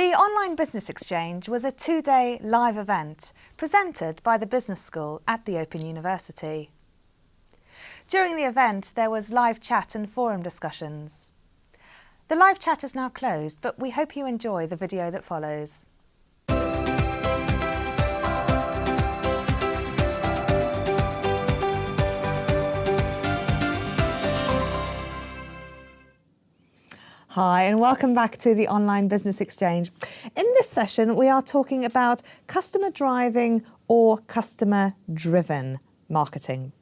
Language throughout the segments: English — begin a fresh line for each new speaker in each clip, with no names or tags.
The Online Business Exchange was a two-day live event presented by the Business School at the Open University. During the event, there was live chat and forum discussions. The live chat is now closed, but we hope you enjoy the video that follows. Hi and welcome back to the Online Business Exchange. In this session we are talking about customer driving or customer driven marketing.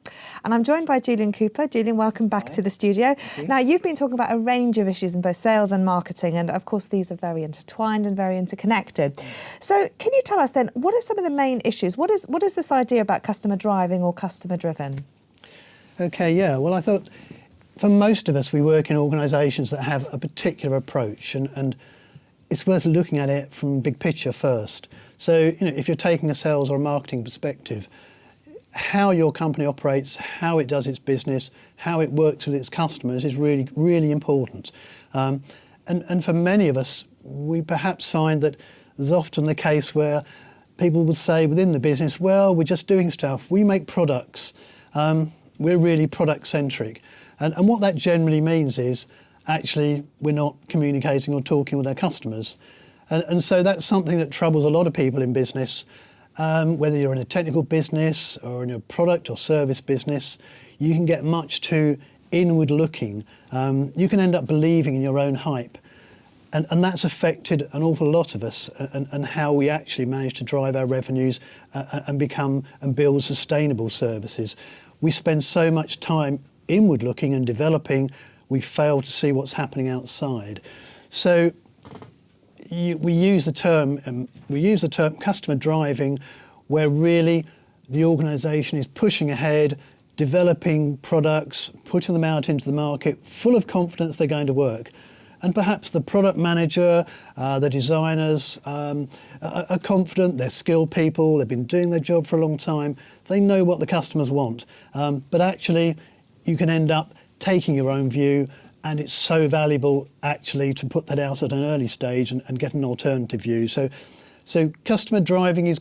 And I'm joined by Julian Cooper. Julian, welcome back to the studio. Now you've been talking about a range of issues in both sales and marketing, and of course these are very intertwined and very interconnected. So can you tell us then, what are some of the main issues? What is this idea about customer driving or customer driven?
Okay, yeah, well I thought for most of us, we work in organisations that have a particular approach, and it's worth looking at it from big picture first. So, if you're taking a sales or a marketing perspective, how your company operates, how it does its business, how it works with its customers is really, really important. And for many of us, we perhaps find that there's often the case where people would say within the business, well, we're just doing stuff, we make products, we're really product-centric. And what that generally means is, actually, we're not communicating or talking with our customers. And so that's something that troubles a lot of people in business, whether you're in a technical business or in a product or service business. You can get much too inward looking. You can end up believing in your own hype. And that's affected an awful lot of us and how we actually manage to drive our revenues and become and build sustainable services. We spend so much time inward looking and developing, we fail to see what's happening outside. So we use the term customer driving, where really the organisation is pushing ahead, developing products, putting them out into the market, full of confidence they're going to work. And perhaps the product manager, the designers are confident, they're skilled people, they've been doing their job for a long time, they know what the customers want. But actually, you can end up taking your own view, and it's so valuable actually to put that out at an early stage and get an alternative view. So customer driving is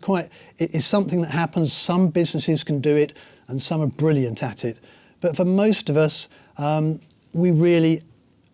something that happens. Some businesses can do it and some are brilliant at it. But for most of us, we really,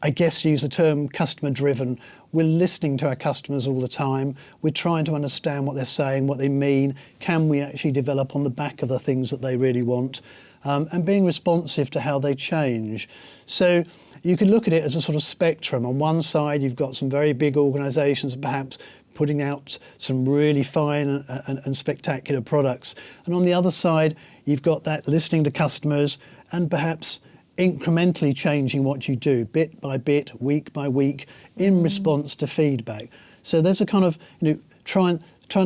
I guess, use the term customer driven. We're listening to our customers all the time. We're trying to understand what they're saying, what they mean. Can we actually develop on the back of the things that they really want? And being responsive to how they change. So you could look at it as a sort of spectrum. On one side, you've got some very big organisations perhaps putting out some really fine and spectacular products. And on the other side, you've got that listening to customers and perhaps incrementally changing what you do, bit by bit, week by week, in response to feedback. So there's a kind of, try and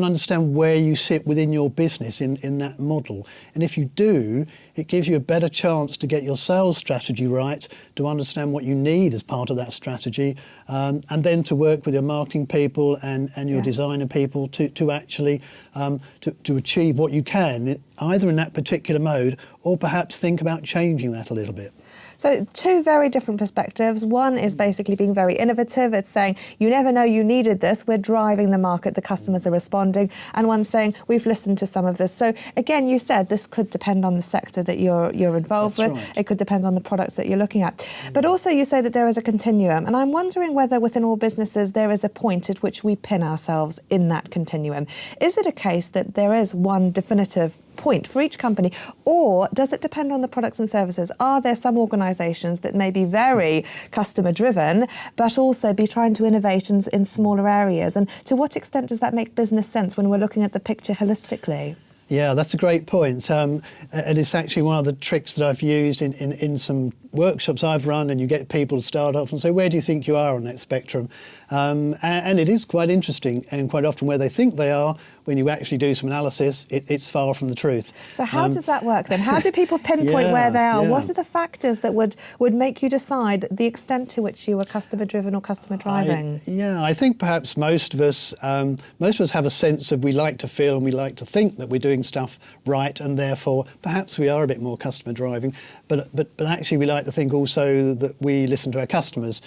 understand where you sit within your business in that model. And if you do, it gives you a better chance to get your sales strategy right, to understand what you need as part of that strategy, and then to work with your marketing people and your designer people to actually to achieve what you can, either in that particular mode or perhaps think about changing that a little bit.
So two very different perspectives. One is basically being very innovative. It's saying, you never know you needed this. We're driving the market. The customers are responding. And one's saying, we've listened to some of this. So again, you said this could depend on the sector that you're involved with. Right. It could depend on the products that you're looking at. But also you say that there is a continuum. And I'm wondering whether within all businesses there is a point at which we pin ourselves in that continuum. Is it a case that there is one definitive point for each company, or does it depend on the products and services? Are there some organisations that may be very customer driven but also be trying to innovate in smaller areas, and to what extent does that make business sense when we're looking at the picture holistically?
Yeah, that's a great point. And it's actually one of the tricks that I've used in some workshops I've run, and you get people to start off and say, where do you think you are on that spectrum? And it is quite interesting, and quite often where they think they are, when you actually do some analysis, it's far from the truth.
So how does that work then? How do people pinpoint where they are? What are the factors that would make you decide the extent to which you are customer driven or customer driving?
I think perhaps most of us have a sense of, we like to feel and we like to think that we're doing stuff right, and therefore perhaps we are a bit more customer driving, but actually we like to think also that we listen to our customers.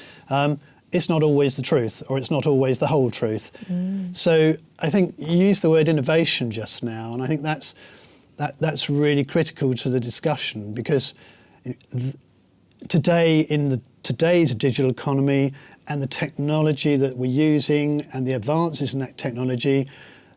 it's not always the truth, or it's not always the whole truth. So I think you used the word innovation just now, and I think that's really critical to the discussion, because today, in today's digital economy and the technology that we're using and the advances in that technology,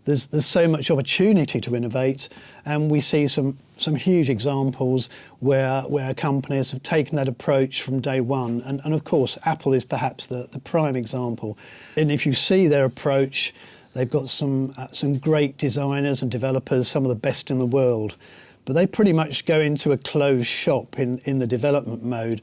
there's so much opportunity to innovate, and we see some huge examples where companies have taken that approach from day one. And of course, Apple is perhaps the prime example. And if you see their approach, they've got some great designers and developers, some of the best in the world. But they pretty much go into a closed shop in the development mode.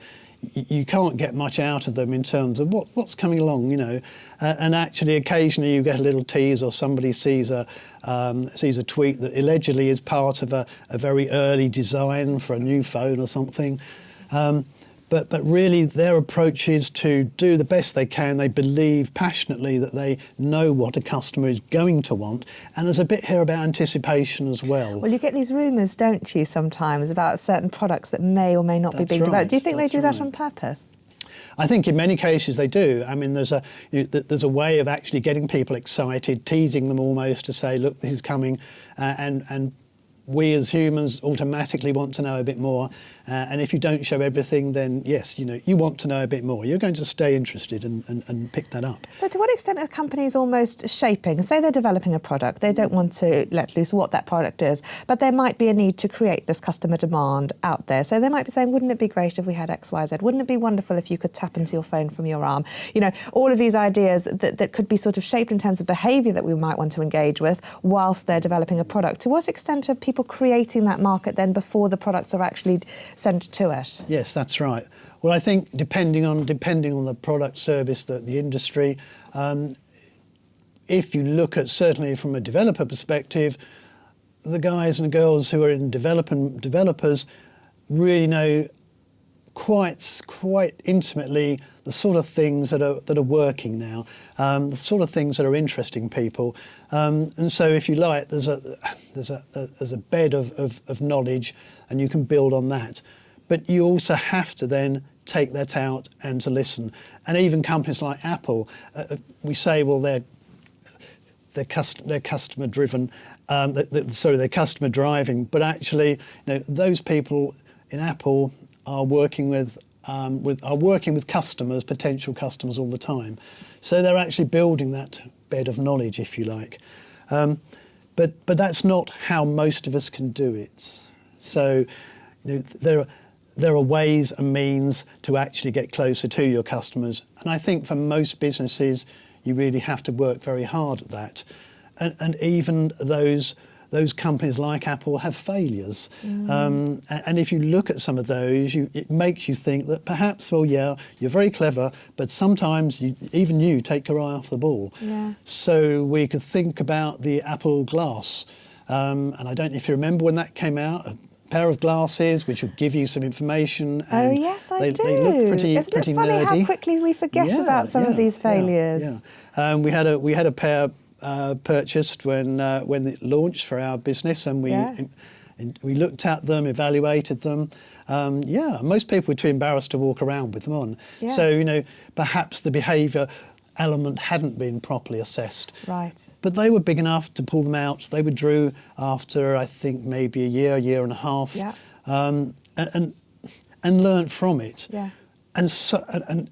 You can't get much out of them in terms of what's coming along, you know. And actually, occasionally you get a little tease, or somebody sees a tweet that allegedly is part of a very early design for a new phone or something. But really, their approach is to do the best they can. They believe passionately that they know what a customer is going to want. And there's a bit here about anticipation as well.
Well, you get these rumours, don't you, sometimes, about certain products that may or may not be being developed. Do you think they do that on purpose?
I think in many cases they do. I mean, there's a way of actually getting people excited, teasing them almost to say, look, this is coming, and we as humans automatically want to know a bit more. And if you don't show everything, then yes, you know, you want to know a bit more. You're going to stay interested and pick that up.
So to what extent are companies almost shaping? Say they're developing a product, they don't want to let loose what that product is, but there might be a need to create this customer demand out there. So they might be saying, wouldn't it be great if we had X, Y, Z? Wouldn't it be wonderful if you could tap into your phone from your arm? You know, all of these ideas that could be sort of shaped in terms of behaviour that we might want to engage with whilst they're developing a product. To what extent are people creating that market then before the products are actually sent to it?
Yes, that's right. Well, I think depending on the product, service, the industry, if you look at, certainly from a developer perspective, the guys and girls who are in developers really know quite intimately the sort of things that are working now, the sort of things that are interesting people, and so if you like, there's a bed of knowledge, and you can build on that. But you also have to then take that out and to listen. And even companies like Apple, we say, well, they're customer driven, they're customer driving. But actually, you know, those people in Apple are working with customers, potential customers all the time. So they're actually building that bed of knowledge, if you like. But that's not how most of us can do it. So, you know, there are ways and means to actually get closer to your customers. And I think for most businesses, you really have to work very hard at that. And even those companies like Apple have failures. And if you look at some of those, it makes you think that perhaps, well, yeah, you're very clever, but sometimes even you take your eye off the ball. Yeah. So we could think about the Apple Glass. And I don't know if you remember when that came out, pair of glasses which would give you some information. And
oh yes, I do.
They look pretty
Isn't it funny
nerdy.
How quickly we forget about some of these failures?
Yeah. We had a pair purchased when it launched for our business, and we looked at them, evaluated them. Most people were too embarrassed to walk around with them on. Yeah. So, you know, perhaps the behaviour element hadn't been properly assessed.
Right.
But they were big enough to pull them out. They withdrew after, I think, maybe a year and a half.
Yeah.
And learnt from it. Yeah. And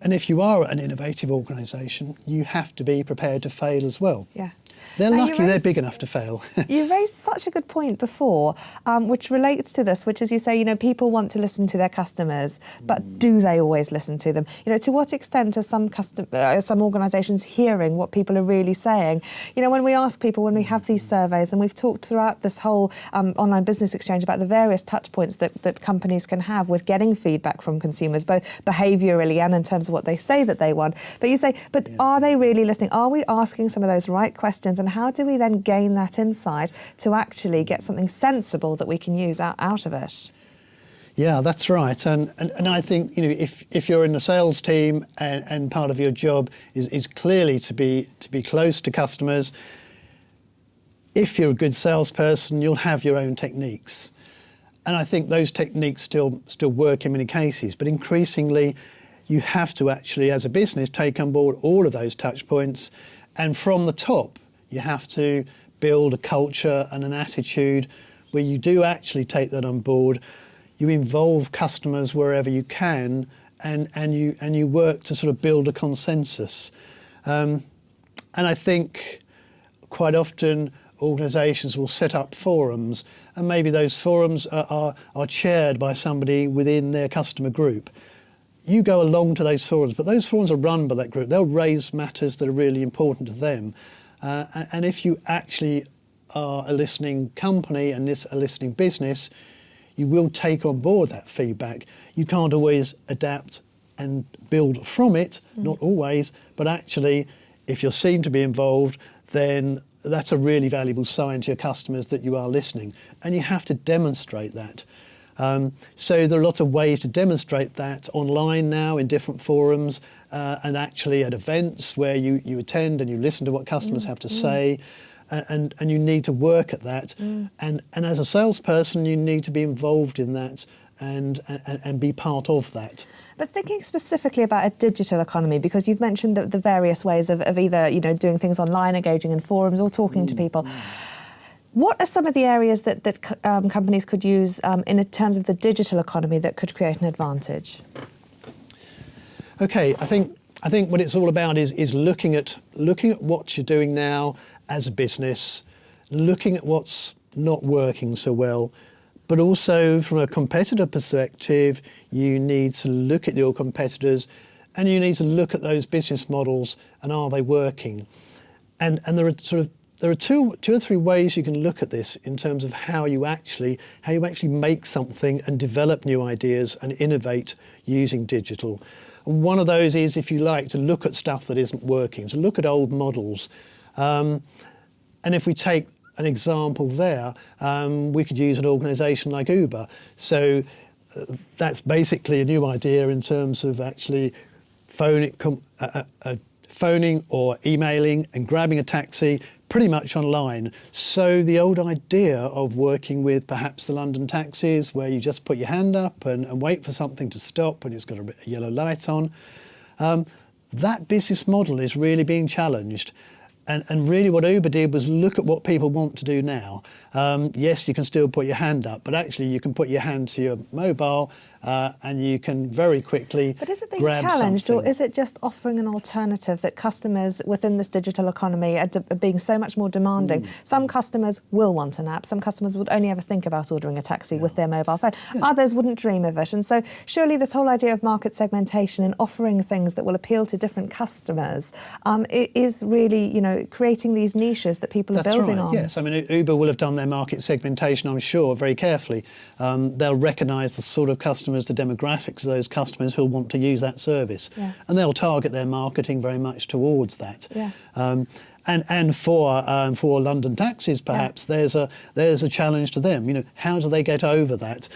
if you are an innovative organisation, you have to be prepared to fail as well. Yeah. They're lucky they're big enough to fail.
You raised such a good point before, which relates to this, which is, you say, you know, people want to listen to their customers, but do they always listen to them? You know, to what extent are some organisations hearing what people are really saying? You know, when we ask people, when we have these surveys, and we've talked throughout this whole online business exchange about the various touch points that companies can have with getting feedback from consumers, both behaviourally and in terms of what they say that they want. But you say, are they really listening? Are we asking some of those right questions? And how do we then gain that insight to actually get something sensible that we can use out of it?
Yeah, that's right. And I think, you know, if you're in the sales team and part of your job is clearly to be close to customers, if you're a good salesperson, you'll have your own techniques. And I think those techniques still work in many cases, but increasingly you have to actually, as a business, take on board all of those touch points. And from the top, you have to build a culture and an attitude where you do actually take that on board. You involve customers wherever you can, and you work to sort of build a consensus. And I think quite often organisations will set up forums, and maybe those forums are chaired by somebody within their customer group. You go along to those forums, but those forums are run by that group. They'll raise matters that are really important to them. And if you actually are a listening company and a listening business, you will take on board that feedback. You can't always adapt and build from it, not always, but actually, if you're seen to be involved, then that's a really valuable sign to your customers that you are listening. And you have to demonstrate that. So there are lots of ways to demonstrate that online now in different forums, and actually at events where you attend and you listen to what customers have to say, and you need to work at that. And as a salesperson, you need to be involved in that and be part of that.
But thinking specifically about a digital economy, because you've mentioned the various ways of either doing things online, engaging in forums, or talking to people. What are some of the areas that companies could use in terms of the digital economy that could create an advantage?
Okay, I think what it's all about is looking at what you're doing now as a business, looking at what's not working so well, but also from a competitor perspective, you need to look at your competitors, and you need to look at those business models and are they working? And there are two or three ways you can look at this in terms of how you actually make something and develop new ideas and innovate using digital. And one of those is, if you like, to look at stuff that isn't working, to look at old models. And if we take an example there, we could use an organisation like Uber. So that's basically a new idea in terms of actually phoning or emailing and grabbing a taxi pretty much online. So the old idea of working with perhaps the London taxis, where you just put your hand up and wait for something to stop and it's got a yellow light on, that business model is really being challenged. And really what Uber did was look at what people want to do now. Yes, you can still put your hand up, but actually you can put your hand to your mobile and you can very quickly grab something.
But is it being challenged, or is it just offering an alternative that customers within this digital economy are being so much more demanding? Some customers will want an app. Some customers would only ever think about ordering a taxi with their mobile phone. Others wouldn't dream of it. And so surely this whole idea of market segmentation and offering things that will appeal to different customers is really, creating these niches that people are building on.
Yes, I mean, Uber will have done their market segmentation, I'm sure, very carefully. They'll recognise the sort of customers, the demographics of those customers who'll want to use that service. Yeah. And they'll target their marketing very much towards that. Yeah. And for London taxis, perhaps, there's a challenge to them. How do they get over that?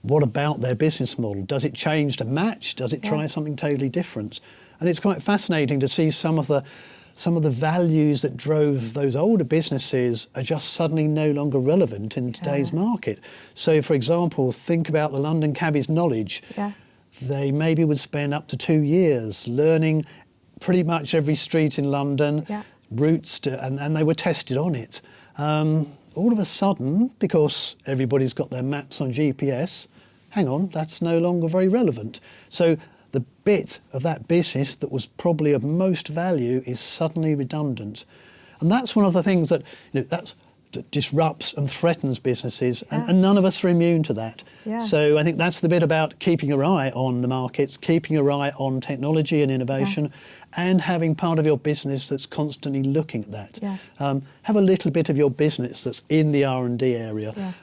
What about their business model? Does it change to match? Does it try something totally different? And it's quite fascinating to see some of the values that drove those older businesses are just suddenly no longer relevant in today's market. So, for example, think about the London cabbies' knowledge. Yeah. They maybe would spend up to 2 years learning pretty much every street in London, routes, and they were tested on it. All of a sudden, because everybody's got their maps on GPS, hang on, that's no longer very relevant. So the bit of that business that was probably of most value is suddenly redundant. And that's one of the things that that disrupts and threatens businesses, and none of us are immune to that. Yeah. So I think that's the bit about keeping your eye on the markets, keeping your eye on technology and innovation, and having part of your business that's constantly looking at that. Yeah. Have a little bit of your business that's in the R&D area,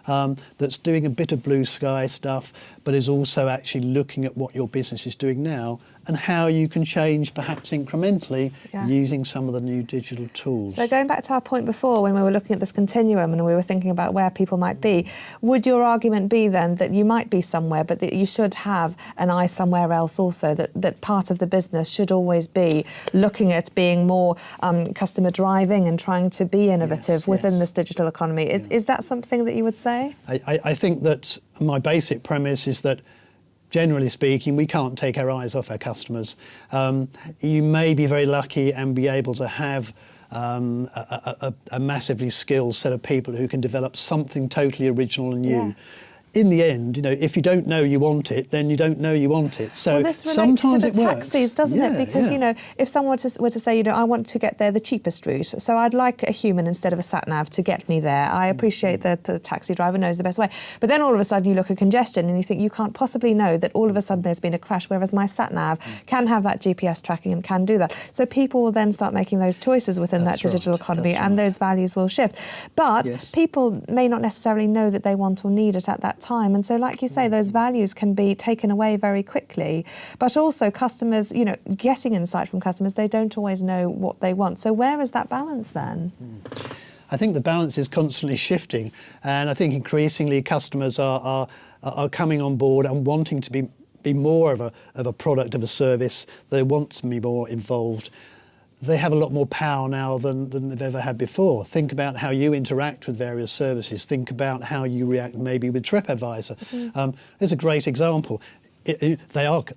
that's doing a bit of blue sky stuff, but is also actually looking at what your business is doing now and how you can change perhaps incrementally using some of the new digital tools.
So going back to our point before, when we were looking at this continuum and we were thinking about where people might be, would your argument be then that you might be somewhere, but that you should have an eye somewhere else also, that part of the business should always be looking at being more customer driving and trying to be innovative within this digital economy? Is that something that you would say?
I think that my basic premise is that generally speaking, we can't take our eyes off our customers. You may be very lucky and be able to have a massively skilled set of people who can develop something totally original and new.
Yeah.
In the end, if you don't know you want it, then you don't know you want it. So
this relates
sometimes
to the
it works.
taxis, doesn't it? Because if someone were to say, I want to get there the cheapest route, so I'd like a human instead of a sat nav to get me there. I appreciate that the taxi driver knows the best way, but then all of a sudden you look at congestion and you think you can't possibly know that all of a sudden there's been a crash, whereas my sat nav can have that GPS tracking and can do that. So people will then start making those choices within that digital economy, and those values will shift. But people may not necessarily know that they want or need it at that time, and so like you say, those values can be taken away very quickly. But also customers, getting insight from customers, they don't always know what they want. So where is that balance then?
I think the balance is constantly shifting, and I think increasingly customers are coming on board and wanting to be more of a product, of a service. They want to be more involved. They have a lot more power now than they've ever had before. Think about how you interact with various services. Think about how you react maybe with TripAdvisor. There's a great example. They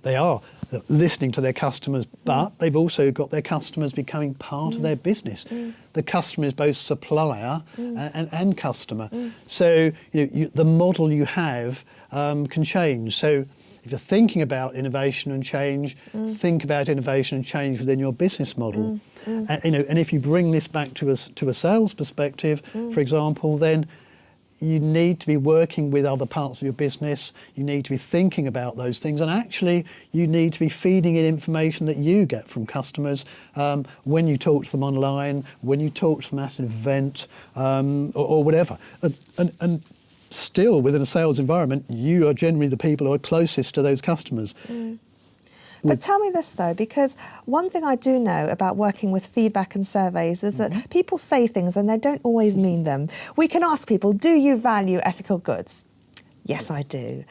are listening to their customers, but they've also got their customers becoming part of their business. The customer is both supplier and customer. So the model you have can change. So if you're thinking about innovation and change, think about innovation and change within your business model. And if you bring this back to a sales perspective, for example, then you need to be working with other parts of your business. You need to be thinking about those things, and actually you need to be feeding in information that you get from customers when you talk to them online, when you talk to them at an event, or whatever. And still, within a sales environment, you are generally the people who are closest to those customers.
But tell me this though, because one thing I do know about working with feedback and surveys is that people say things and they don't always mean them. We can ask people, do you value ethical goods? Yes, I do.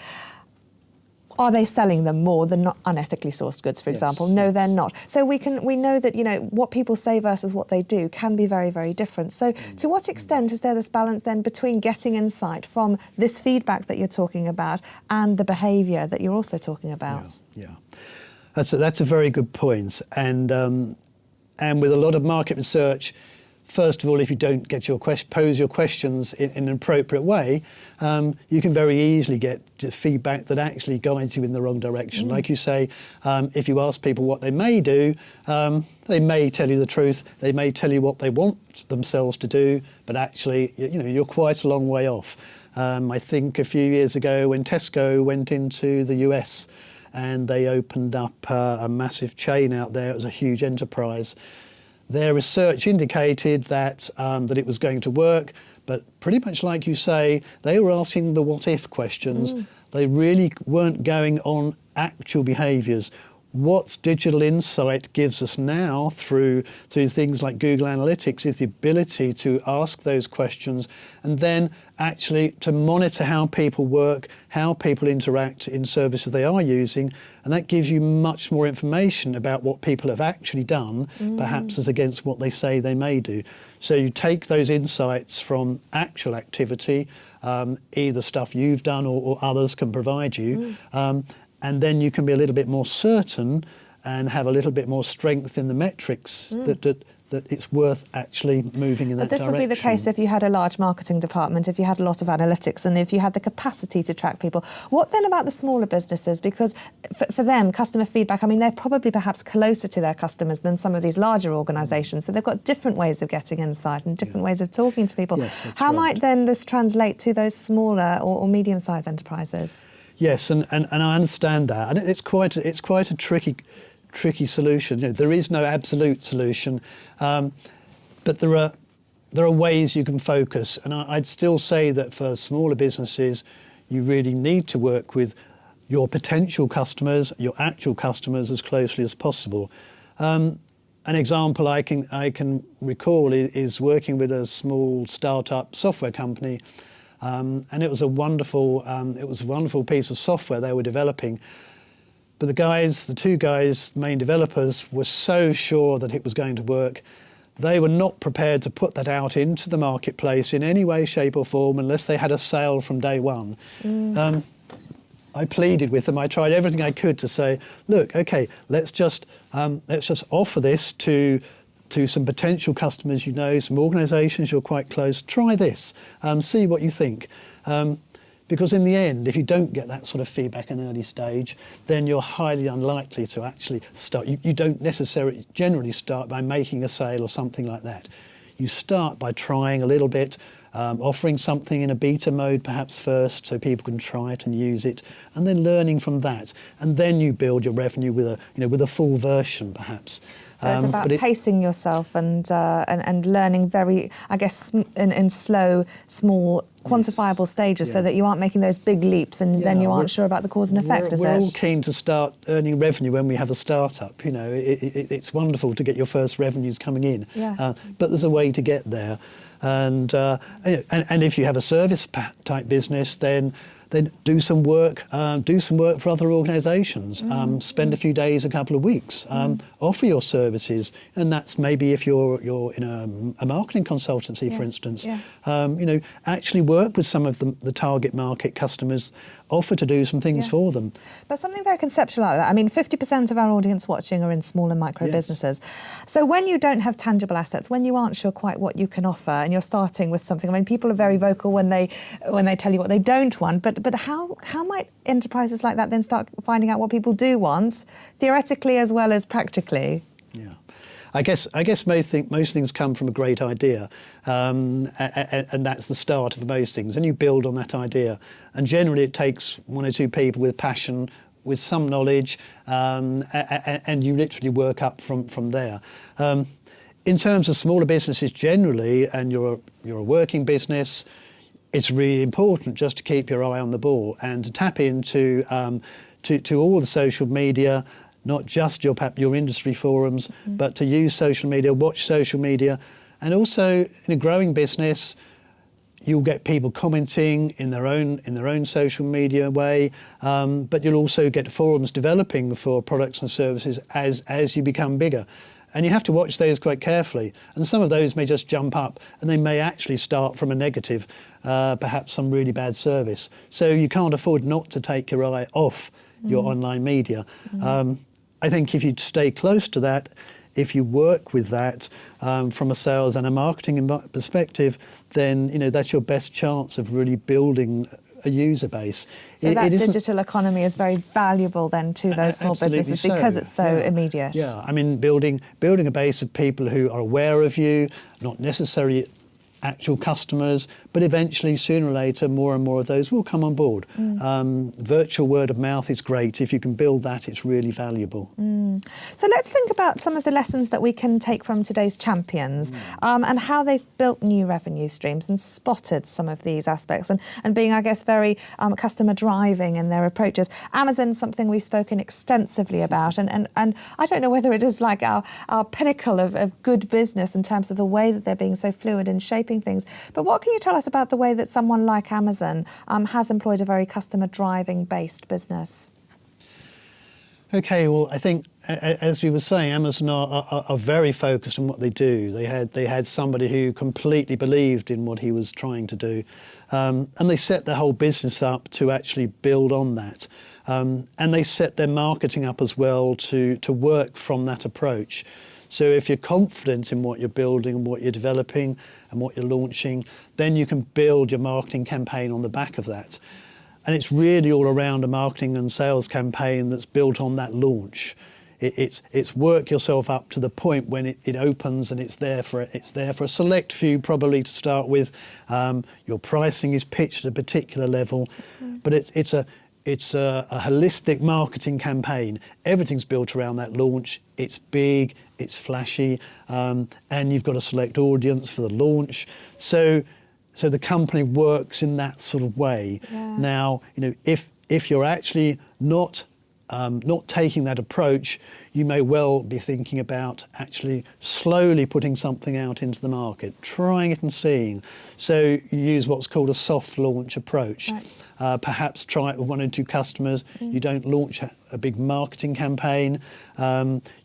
Are they selling them more than not unethically sourced goods, for example? No, they're not. So we know that, what people say versus what they do can be very, very different. So to what extent is there this balance then between getting insight from this feedback that you're talking about and the behaviour that you're also talking about?
Yeah. That's a very good point. And with a lot of market research, first of all, if you don't get pose your questions in an appropriate way, you can very easily get feedback that actually guides you in the wrong direction. Like you say, if you ask people what they may do, they may tell you the truth. They may tell you what they want themselves to do, but actually, you're quite a long way off. I think a few years ago when Tesco went into the US and they opened up a massive chain out there, it was a huge enterprise. Their research indicated that it was going to work, but pretty much like you say, they were asking the what-if questions. They really weren't going on actual behaviours. What digital insight gives us now through things like Google Analytics is the ability to ask those questions and then actually to monitor how people work, how people interact in services they are using, and that gives you much more information about what people have actually done, perhaps as against what they say they may do. So you take those insights from actual activity, either stuff you've done or others can provide you, and then you can be a little bit more certain and have a little bit more strength in the metrics that it's worth actually moving in that direction. But
this would be the case if you had a large marketing department, if you had a lot of analytics, and if you had the capacity to track people. What then about the smaller businesses? Because for them, customer feedback, they're probably perhaps closer to their customers than some of these larger organisations. So they've got different ways of getting insight and different ways of talking to people.
Yes,
How might then this translate to those smaller or medium-sized enterprises?
Yes, and I understand that, and it's quite a tricky solution. There is no absolute solution, but there are ways you can focus, and I'd still say that for smaller businesses, you really need to work with your potential customers, your actual customers, as closely as possible. An example I can recall is working with a small startup software company. And it was a wonderful piece of software they were developing. But the two guys, main developers, were so sure that it was going to work. They were not prepared to put that out into the marketplace in any way, shape or form unless they had a sale from day one. I pleaded with them. I tried everything I could to say, look, okay, let's just offer this to some potential customers, some organisations you're quite close. Try this, see what you think. Because in the end, if you don't get that sort of feedback in an early stage, then you're highly unlikely to actually start. You don't necessarily generally start by making a sale or something like that. You start by trying a little bit, offering something in a beta mode perhaps first so people can try it and use it, and then learning from that. And then you build your revenue with a full version perhaps.
So it's about pacing yourself and learning very, I guess, in slow, small, quantifiable stages, so that you aren't making those big leaps and then you aren't sure about the cause and effect.
We're all keen to start earning revenue when we have a startup. It's wonderful to get your first revenues coming in, but there's a way to get there. And if you have a service type business, then do some work for other organisations. Spend a few days, a couple of weeks, offer your services, and that's maybe if you're in a marketing consultancy, for instance. Actually work with some of the target market customers, offer to do some things for them.
But something very conceptual like that. I mean, 50% of our audience watching are in small and micro businesses. So when you don't have tangible assets, when you aren't sure quite what you can offer, and you're starting with something, I mean, people are very vocal when they tell you what they don't want, but how might enterprises like that then start finding out what people do want, theoretically as well as practically?
Yeah. I guess most things come from a great idea, and that's the start of most things. And you build on that idea, and generally it takes one or two people with passion, with some knowledge, and you literally work up from there. In terms of smaller businesses generally, and you're a working business, it's really important just to keep your eye on the ball and to tap into to all the social media. Not just your industry forums, but to use social media, watch social media. And also in a growing business, you'll get people commenting in their own social media way, but you'll also get forums developing for products and services as you become bigger. And you have to watch those quite carefully. And some of those may just jump up, and they may actually start from a negative, perhaps some really bad service. So you can't afford not to take your eye off your online media. I think if you stay close to that, if you work with that from a sales and a marketing perspective, then that's your best chance of really building a user base.
So that digital economy is very valuable then to those small businesses because it's so immediate.
Yeah, I mean building a base of people who are aware of you, not necessarily actual customers, but eventually, sooner or later, more and more of those will come on board. Virtual word of mouth is great. If you can build that, it's really valuable.
So let's think about some of the lessons that we can take from today's champions and how they've built new revenue streams and spotted some of these aspects and being, I guess, very customer driving in their approaches. Amazon's something we've spoken extensively about, and I don't know whether it is like our pinnacle of good business in terms of the way that they're being so fluid in shaping things. But what can you tell us about the way that someone like Amazon has employed a very customer driving based business?
Okay, well, I think as we were saying, Amazon are very focused on what they do. They had somebody who completely believed in what he was trying to do, and they set their whole business up to actually build on that. And they set their marketing up as well to work from that approach. So if you're confident in what you're building and what you're developing and what you're launching, then you can build your marketing campaign on the back of that. And it's really all around a marketing and sales campaign that's built on that launch. It's work yourself up to the point when it opens, and it's there for a select few probably to start with. Your pricing is pitched at a particular level, but it's a holistic marketing campaign. Everything's built around that launch. It's big, it's flashy, and you've got a select audience for the launch. So the company works in that sort of way.
Yeah.
Now, if you're actually not taking that approach, you may well be thinking about actually slowly putting something out into the market, trying it and seeing. So you use what's called a soft launch approach.
Right.
perhaps try it with 1 or 2 customers. You don't launch a big marketing campaign.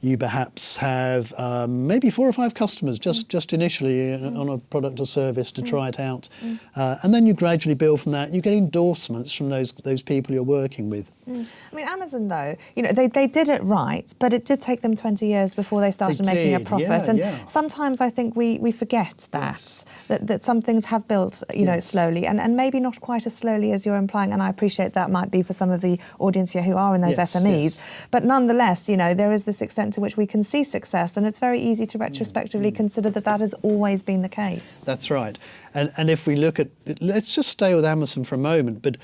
You perhaps have maybe 4 or 5 customers just initially on a product or service to try it out. And then you gradually build from that. You get endorsements from those people you're working with.
I mean, Amazon, though, you know, they did it right, but it did take them 20 years before they started making a profit. Sometimes I think we forget that some things have built, you know, slowly, and maybe not quite as slowly as you're implying. And I appreciate that might be for some of the audience here who are in those SMEs. But nonetheless, you know, there is this extent to which we can see success, and it's very easy to retrospectively consider that has always been the case.
That's right. And if we look at, let's just stay with Amazon for a moment, but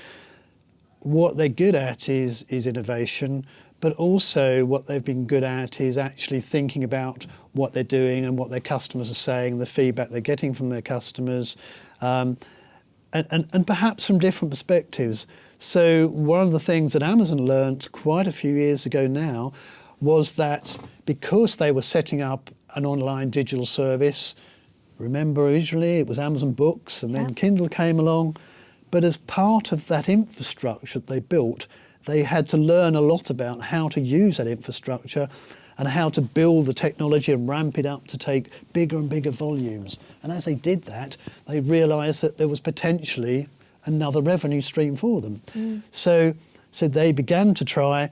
what they're good at is innovation, but also what they've been good at is actually thinking about what they're doing and what their customers are saying, the feedback they're getting from their customers, and perhaps from different perspectives. So one of the things that Amazon learnt quite a few years ago now was that because they were setting up an online digital service, remember originally it was Amazon Books and then Kindle came along, but as part of that infrastructure that they built, they had to learn a lot about how to use that infrastructure and how to build the technology and ramp it up to take bigger and bigger volumes. And as they did that, they realised that there was potentially another revenue stream for them. So they began to try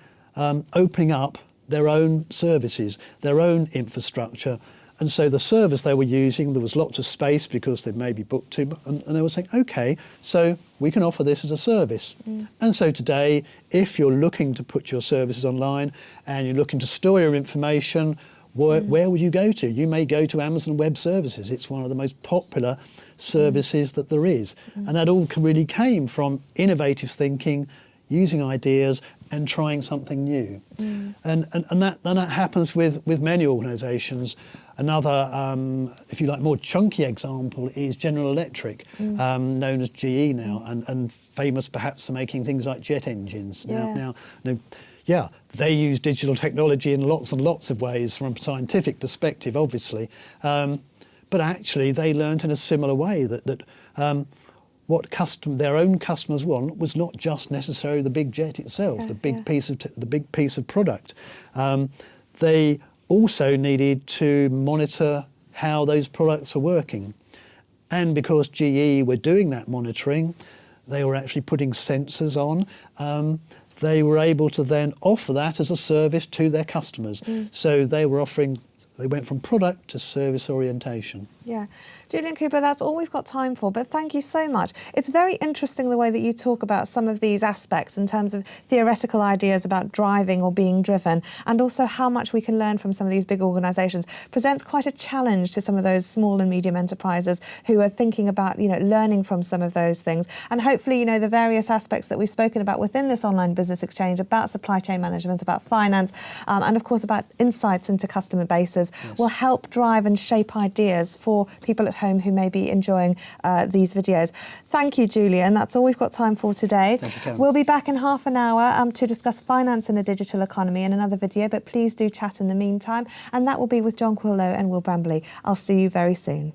opening up their own services, their own infrastructure. And so the service they were using, there was lots of space because they maybe booked too much, and they were saying, okay, so we can offer this as a service. And so today, if you're looking to put your services online and you're looking to store your information, where would you go to? You may go to Amazon Web Services. It's one of the most popular services that there is. And that all really came from innovative thinking, using ideas and trying something new. And that happens with many organisations. Another, if you like, more chunky example is General Electric, known as GE now, and famous perhaps for making things like jet engines. Now, they use digital technology in lots and lots of ways from a scientific perspective, obviously. But actually, they learned in a similar way that what their own customers want was not just necessarily the big jet itself, the big piece of product. They also needed to monitor how those products are working. And because GE were doing that monitoring, they were actually putting sensors on. They were able to then offer that as a service to their customers. So they went from product to service orientation.
Yeah. Julian Cooper, that's all we've got time for, but thank you so much. It's very interesting the way that you talk about some of these aspects in terms of theoretical ideas about driving or being driven, and also how much we can learn from some of these big organisations. Presents quite a challenge to some of those small and medium enterprises who are thinking about, you know, learning from some of those things. And hopefully, you know, the various aspects that we've spoken about within this online business exchange about supply chain management, about finance, and of course about insights into customer bases will help drive and shape ideas for people at home who may be enjoying these videos. Thank you, Julian. That's all we've got time for today.
Thank you, Karen.
We'll be back in half an hour to discuss finance in a digital economy in another video, but please do chat in the meantime. And that will be with John Quillow and Will Brambley. I'll see you very soon.